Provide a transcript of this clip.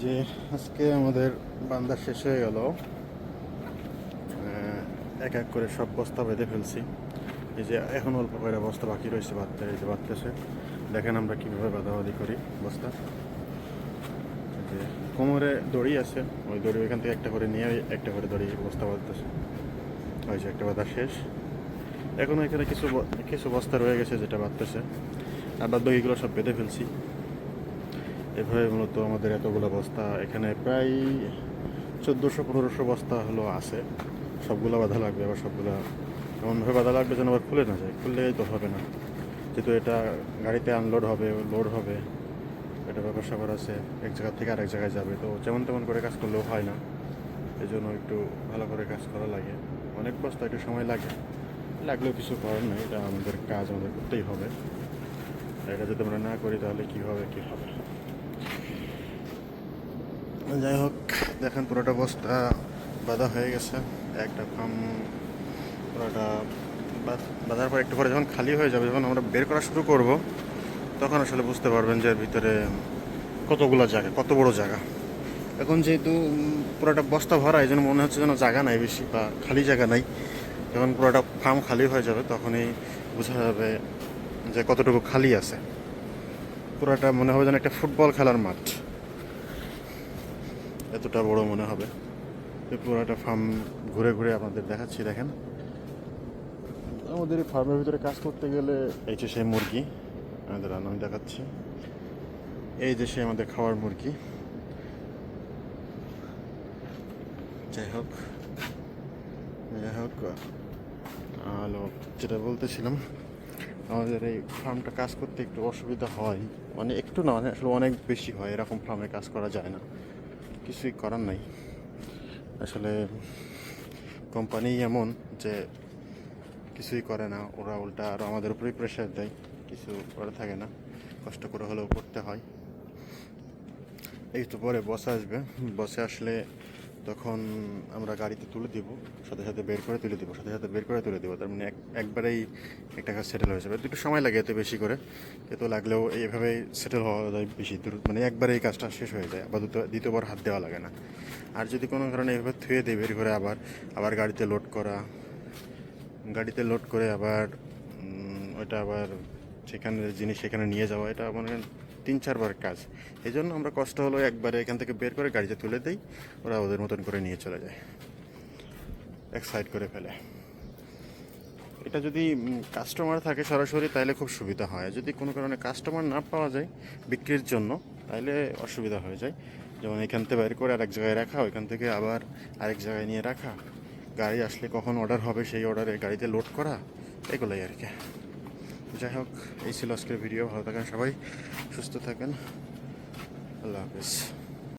যে আজকে আমাদের বান্দা শেষ হয়ে গেল। এক এক করে সব বস্তা বেঁধে ফেলছি। এই যে এখন অল্প করে বস্তা বাকি রয়েছে বাঁধতে, এই যে বাঁধতেছে। দেখেন আমরা কীভাবে বাঁধাবাঁধি করি বস্তা। যে কোমরে দড়ি আছে, ওই দড়ি ওইখান থেকে একটা করে নিয়ে একটা করে দড়ি বস্তা বাঁধতেছে। ওই যে একটা বাঁধা শেষ। এখনও এখানে কিছু বস্তা রয়ে গেছে যেটা বাঁধতেছে, আর বাদ বাকিগুলো সব বেঁধে ফেলছি। এভাবে মূলত আমাদের এতগুলো বস্তা এখানে প্রায় 1400-1500 বস্তা হলো আছে। সবগুলো বাঁধা লাগবে, আবার সবগুলো এমনভাবে বাঁধা লাগবে যেন আবার খুলে না যায়। খুললেই তো হবে না, যেহেতু এটা গাড়িতে আনলোড হবে, লোড হবে, এটা ব্যাপার স্যাপার আছে, এক জায়গা থেকে আরেক জায়গায় যাবে। তো যেমন তেমন করে কাজ করলেও হয় না, এই জন্য একটু ভালো করে কাজ করা লাগে। অনেক বস্তা একটু সময় লাগে, লাগলেও কিছু করার নেই, এটা আমাদের কাজ, আমাদের করতেই হবে। এটা যদি আমরা না করি তাহলে কী হবে। যাই হোক, দেখেন পুরোটা বস্তা বাঁধা হয়ে গেছে। একটা ফার্ম পুরোটা বাঁধার পর একটু পরে যখন খালি হয়ে যাবে, যখন আমরা বের করা শুরু করব, তখন আসলে বুঝতে পারবেন যে এর ভিতরে কতগুলো জায়গা, কত বড় জায়গা। এখন যেহেতু পুরোটা বস্তা ভরা, এই জন্য মনে হচ্ছে যেন জায়গা নাই বেশি, বা খালি জায়গা নাই। যখন পুরোটা ফার্ম খালি হয়ে যাবে তখনই বোঝা যাবে যে কতটুকু খালি আছে। পুরোটা মনে হবে যেন একটা ফুটবল খেলার মাঠ, এতটা বড় মনে হবে। পুরোটা ফার্ম ঘুরে ঘুরে আপনাদের দেখাচ্ছি। দেখেন, আমাদের এই ফার্মের ভিতরে কাজ করতে গেলে এই যে সেই মুরগি আমাদের আমি দেখাচ্ছি, এই যে সে আমাদের খাওয়ার মুরগি। যাই হোক হলো, যেটা বলতেছিলাম, আমাদের এই ফার্মটা কাজ করতে একটু অসুবিধা হয়। মানে একটু না, মানে আসলে অনেক বেশি হয়। এরকম ফার্মে কাজ করা যায় না, কিছুই করার নাই। আসলে কোম্পানি এমন যে কিছুই করে না, ওরা উল্টা আরও আমাদের উপরেই প্রেশার দেয়, কিছু করে থাকে না, কষ্ট করে হলেও করতে হয়। এই তো পরে বসে আসবে, বসে আসলে তখন আমরা গাড়িতে তুলে দিব, সাথে সাথে বের করে তুলে দিব, তার মানে একবারেই একটা কাজ সেটেল হয়ে যাবে। একটু সময় লাগে এতে বেশি করে, এত লাগলেও এইভাবেই সেটেল হওয়া যায় বেশি দূর, মানে একবারে এই কাজটা শেষ হয়ে যায়, আবার দ্বিতীয়বার হাত দেওয়া লাগে না। আর যদি কোনো কারণে এইভাবে থুয়ে দিই বের করে, আবার গাড়িতে লোড করে আবার ওইটা আবার সেখানে জিনিস সেখানে নিয়ে যাওয়া, এটা মানে 3-4 বার কাজ। এই জন্য আমরা কষ্ট হলো একবারে এখান থেকে বের করে গাড়িতে তুলে দিই, ওরা ওদের মতন করে নিয়ে চলে যায়, এক সাইড করে ফেলে। এটা যদি কাস্টমার থাকে সরাসরি তাহলে খুব সুবিধা হয়। যদি কোনো কারণে কাস্টমার না পাওয়া যায় বিক্রির জন্য, তাহলে অসুবিধা হয়ে যায়। যেমন এখান থেকে বের করে আরেক জায়গায় রাখা, ওইখান থেকে আবার আরেক জায়গায় নিয়ে রাখা, গাড়ি আসলে কখন অর্ডার হবে সেই অর্ডারে গাড়িতে লোড করা, এগুলোই আর কি। যাই হোক, এই ছিল আজকের ভিডিও। ভালো থাকেন সবাই, সুস্থ থাকেন, আল্লাহ হাফেজ।